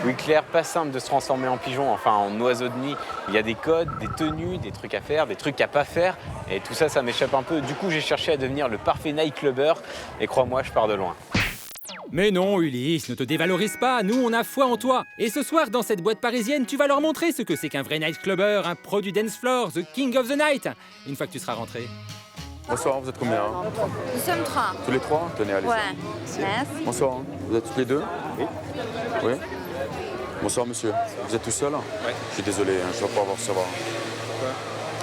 Oui, Claire, pas simple de se transformer en pigeon, enfin en oiseau de nuit. Il y a des codes, des tenues, des trucs à faire, des trucs à pas faire. Et tout ça, ça m'échappe un peu. Du coup, j'ai cherché à devenir le parfait nightclubber. Et crois-moi, je pars de loin. Mais non, Ulysse, ne te dévalorise pas, nous on a foi en toi. Et ce soir, dans cette boîte parisienne, tu vas leur montrer ce que c'est qu'un vrai nightclubber, un pro du dance floor, the king of the night, une fois que tu seras rentré. Bonsoir, vous êtes combien? Nous sommes 3. Tous les trois? Tenez, allez. Ouais. Merci. Bonsoir, vous êtes tous les deux? Oui. Oui. Bonsoir, monsieur. Vous êtes tout seul? Ouais. Je suis désolé, je ne vais pas vous recevoir.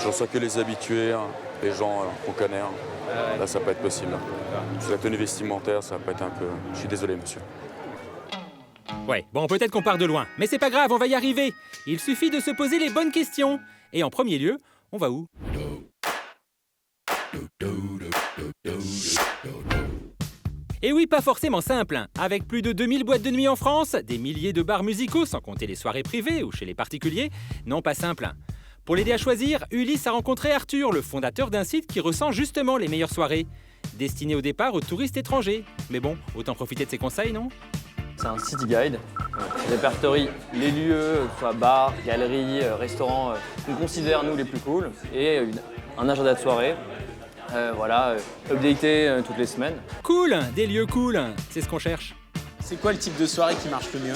Je reçois que les habitués, les gens qu'on connaît. Là, ça va pas être possible. C'est la tenue vestimentaire, ça va pas être un peu... Je suis désolé, monsieur. Ouais, bon, peut-être qu'on part de loin, mais c'est pas grave, on va y arriver. Il suffit de se poser les bonnes questions. Et en premier lieu, on va où? Et oui, pas forcément simple. Avec plus de 2000 boîtes de nuit en France, des milliers de bars musicaux, sans compter les soirées privées ou chez les particuliers, non pas simple. Pour l'aider à choisir, Ulysse a rencontré Arthur, le fondateur d'un site qui recense justement les meilleures soirées, destiné au départ aux touristes étrangers. Mais bon, autant profiter de ses conseils, non? C'est un city guide qui répertorie les lieux, que ce soit bars, galeries, restaurants qu'on considère, nous, les plus cool, et un agenda de soirée. Updaté toutes les semaines. Cool, des lieux cool, c'est ce qu'on cherche. C'est quoi le type de soirée qui marche le mieux?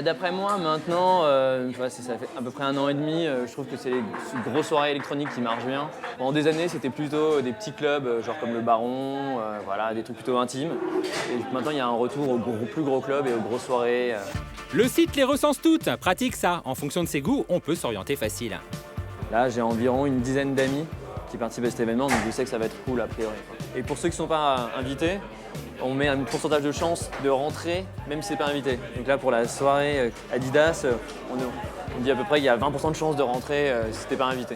D'après moi, maintenant, ça fait à peu près 1 an et demi, je trouve que c'est les grosses soirées électroniques qui marchent bien. Pendant des années, c'était plutôt des petits clubs, genre comme le Baron, des trucs plutôt intimes. Et maintenant, il y a un retour aux plus gros clubs et aux grosses soirées. Le site les recense toutes, pratique ça. En fonction de ses goûts, on peut s'orienter facile. Là, j'ai environ une dizaine d'amis qui participent à cet événement, donc je sais que ça va être cool a priori. Et pour ceux qui ne sont pas invités, on met un pourcentage de chance de rentrer, même si c'est pas invité. Donc là, pour la soirée Adidas, on dit à peu près qu'il y a 20% de chance de rentrer si t'es pas invité.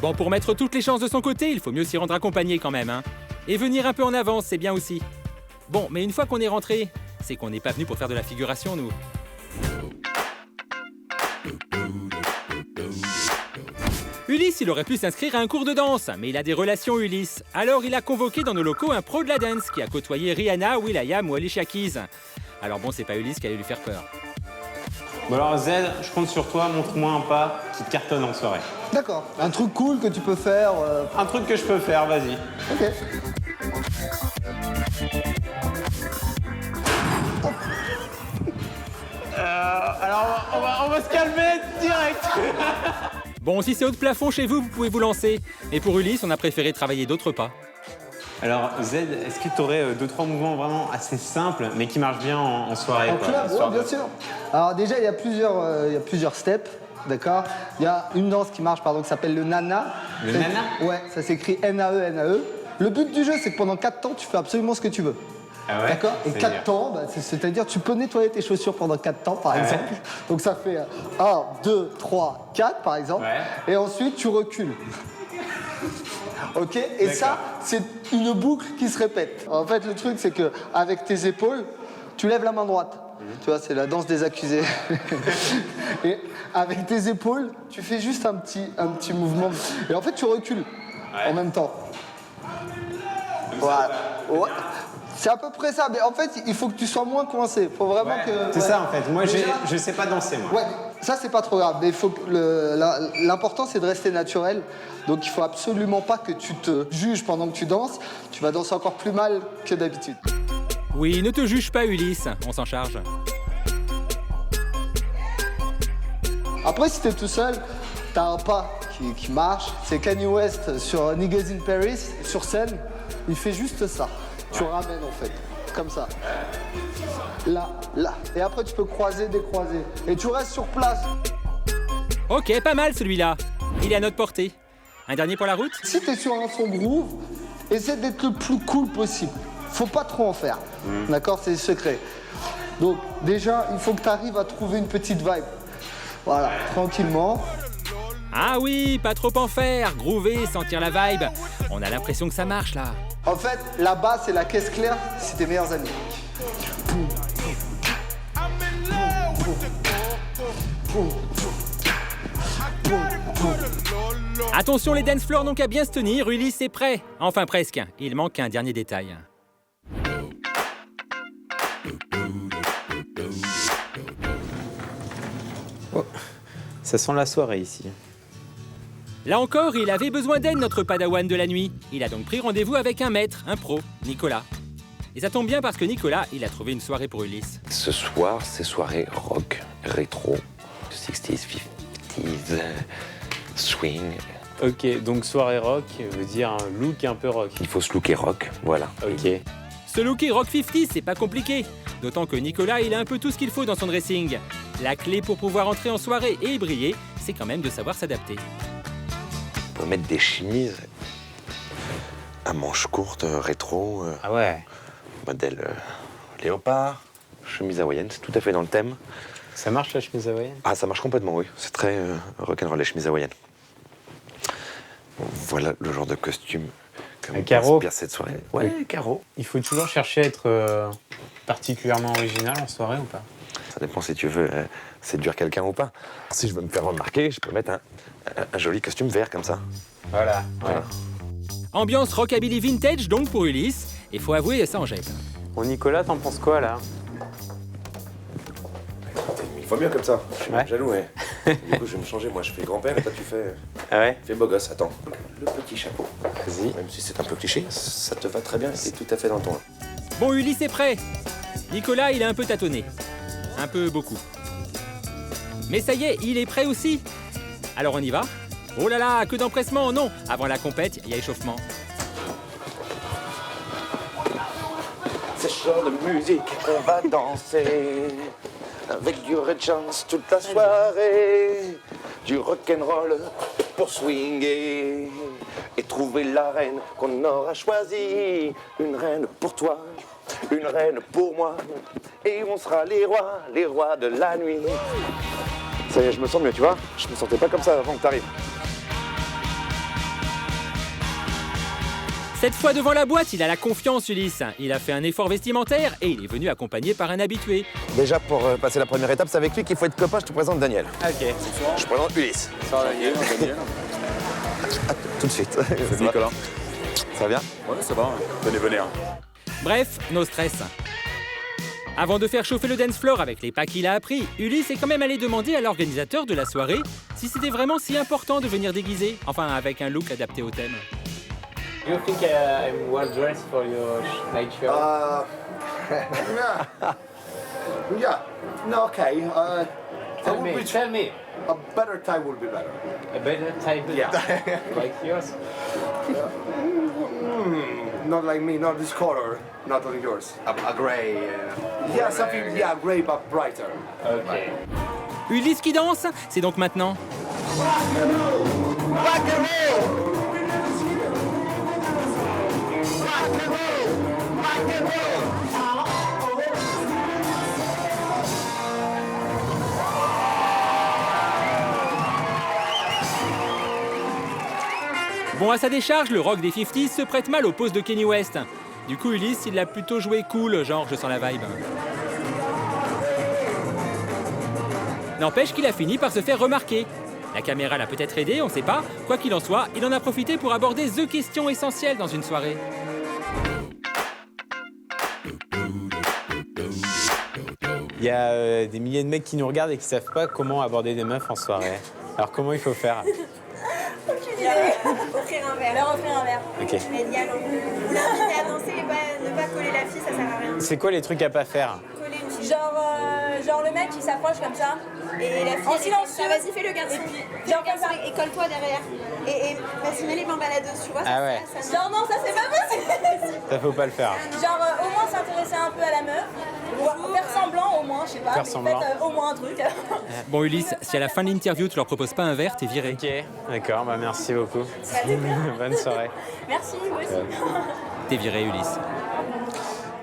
Bon, pour mettre toutes les chances de son côté, il faut mieux s'y rendre accompagné quand même. Et venir un peu en avance, c'est bien aussi. Bon, mais une fois qu'on est rentré, c'est qu'on n'est pas venu pour faire de la figuration, nous. Ulysse, il aurait pu s'inscrire à un cours de danse, mais il a des relations, Ulysse. Alors il a convoqué dans nos locaux un pro de la dance qui a côtoyé Rihanna, will.i.am ou Alicia Keys. Alors bon, c'est pas Ulysse qui allait lui faire peur. Bon alors Z, je compte sur toi, montre-moi un pas qui te cartonne en soirée. D'accord. Un truc cool que tu peux faire. Un truc que je peux faire, vas-y. Ok. Alors on va se calmer direct. Bon, si c'est haut de plafond chez vous, vous pouvez vous lancer. Mais pour Ulysse, on a préféré travailler d'autres pas. Alors Z, est-ce que tu aurais 2-3 mouvements vraiment assez simples, mais qui marchent bien en soirée? En club, ouais, bien sûr. Alors déjà, il y a plusieurs steps, d'accord? Il y a une danse qui marche, qui s'appelle le nana. Le nana? Ouais, ça s'écrit N-A-E, N-A-E. Le but du jeu, c'est que pendant 4 temps, tu fais absolument ce que tu veux. Ah ouais? D'accord? Et 4 C'est-à-dire temps, c'est-à-dire tu peux nettoyer tes chaussures pendant 4 temps, par exemple. Donc ça fait 1, 2, 3, 4, par exemple. Ouais. Et ensuite, tu recules. Ok? Et ça, c'est une boucle qui se répète. En fait, le truc, c'est qu'avec tes épaules, tu lèves la main droite. Tu vois, c'est la danse des accusés. Et avec tes épaules, tu fais juste un petit mouvement. Et en fait, tu recules en même temps. Voilà. Ouais. C'est à peu près ça, mais en fait, il faut que tu sois moins coincé. Faut vraiment que. C'est ça en fait. Moi, je sais pas danser, moi. Ouais, ça c'est pas trop grave, mais l'important c'est de rester naturel. Donc il faut absolument pas que tu te juges pendant que tu danses. Tu vas danser encore plus mal que d'habitude. Oui, ne te juge pas, Ulysse, on s'en charge. Après, si t'es tout seul, t'as un pas qui marche. C'est Kanye West sur Niggas in Paris, sur scène. Il fait juste ça. Tu ramènes en fait, comme ça. Là, là. Et après, tu peux croiser, décroiser. Et tu restes sur place. Ok, pas mal celui-là. Il est à notre portée. Un dernier pour la route? Si t'es sur un son groove, essaie d'être le plus cool possible. Faut pas trop en faire. D'accord? C'est le secret. Donc, déjà, il faut que tu arrives à trouver une petite vibe. Voilà, tranquillement. Ah oui, pas trop en faire. Groover, sentir la vibe. On a l'impression que ça marche là. En fait, la basse et la caisse claire, c'est tes meilleurs amis. Attention les dance floors donc à bien se tenir, Ulysse est prêt. Enfin presque, il manque un dernier détail. Ça sent la soirée ici. Là encore, il avait besoin d'aide, notre padawan de la nuit. Il a donc pris rendez-vous avec un maître, un pro, Nicolas. Et ça tombe bien parce que Nicolas, il a trouvé une soirée pour Ulysse. Ce soir, c'est soirée rock, rétro, 60s, 50s, swing. Ok, donc soirée rock veut dire un look un peu rock. Il faut se looker rock, voilà. Ok. Se looker Rock 50, c'est pas compliqué. D'autant que Nicolas, il a un peu tout ce qu'il faut dans son dressing. La clé pour pouvoir entrer en soirée et y briller, c'est quand même de savoir s'adapter. On peut mettre des chemises à manches courtes, rétro, Ah ouais. modèle léopard, chemise hawaïenne, c'est tout à fait dans le thème. Ça marche la chemise hawaïenne? Ah, ça marche complètement, oui. C'est très rock'n'roll, les chemises hawaïennes. Voilà le genre de costume que Un carreau? m'inspire cette soirée. Ouais, carreau. Il faut toujours chercher à être particulièrement original en soirée ou pas? Ça dépend si tu veux séduire quelqu'un ou pas. Si je veux me faire remarquer, je peux mettre un joli costume vert comme ça. Voilà. Voilà. Ambiance rockabilly vintage donc pour Ulysse. Et faut avouer, ça en jette. Bon, Nicolas, t'en penses quoi là? Il faut mieux comme ça. Je suis Ouais. jaloux, ouais. Du coup, je vais me changer. Moi, je fais grand-père et toi, tu fais, Ah ouais? fais beau gosse. Attends. Le petit chapeau. Vas-y. Même si c'est un peu cliché, ça te va très bien et c'est tout à fait dans ton. Bon, Ulysse est prêt. Nicolas, il a un peu tâtonné. Un peu beaucoup. Mais ça y est, il est prêt aussi. Alors on y va? Oh là là, que d'empressement, non. Avant la compète, il y a échauffement. C'est chaud de musique, on va danser. Avec du Red Chance toute la soirée. Du rock'n'roll pour swinguer. Et trouver la reine qu'on aura choisie. Une reine pour toi, une reine pour moi. Et on sera les rois de la nuit. Ça y est, je me sens mieux, tu vois. Je me sentais pas comme ça avant que t'arrives. Cette fois devant la boîte, il a la confiance, Ulysse. Il a fait un effort vestimentaire et il est venu accompagné par un habitué. Déjà, pour passer la première étape, c'est avec lui qu'il faut être copain. Je te présente Daniel. Ok. Je présente Ulysse. Daniel. Tout de suite. C'est Nicolas. Ça va bien? Ouais, ça va. Venez. Hein. Bref, no stress. Avant de faire chauffer le dance floor avec les pas qu'il a appris, Ulysse est quand même allé demander à l'organisateur de la soirée si c'était vraiment si important de venir déguisé, enfin avec un look adapté au thème. Do you think I'm well dressed for your night show? Yeah. No, okay. Tell me. A better time will be better. A better type? Yeah. Like yours? Not like me, not this color, not like yours. A gray. Yeah, something. Yeah, gray but brighter. Ok. Ulysse qui danse, c'est donc maintenant. Bon, à sa décharge, le rock des 50s se prête mal aux poses de Kanye West. Du coup, Ulysse, il l'a plutôt joué cool, genre je sens la vibe. N'empêche qu'il a fini par se faire remarquer. La caméra l'a peut-être aidé, on sait pas. Quoi qu'il en soit, il en a profité pour aborder the question essentielle dans une soirée. Il y a des milliers de mecs qui nous regardent et qui savent pas comment aborder des meufs en soirée. Alors comment il faut faire? Offrir un verre. Leur offrir un verre. Ok. Mais il y a l'inviter à danser et ne pas coller la fille, ça sert à rien. C'est quoi les trucs à pas faire? Coller une fille. Genre le mec qui s'approche comme ça. Et la fille. En silencieux. Vas-y, fais le garçon. Genre comme ça. Et colle-toi derrière. Et vas-y, mets les mains baladeuse, tu vois. Ah ouais. Genre non, ça c'est pas possible. Ça faut pas le faire. Genre au moins s'intéresser un peu à la meuf. Ou faire semblant au moins, je sais pas. Faire mais semblant. faites au moins un truc. Bon, Ulysse, si à la fin de l'interview tu leur proposes pas un verre, t'es viré. Ok, d'accord, bah merci beaucoup. Bonne soirée. Merci, vous aussi. T'es viré, Ulysse.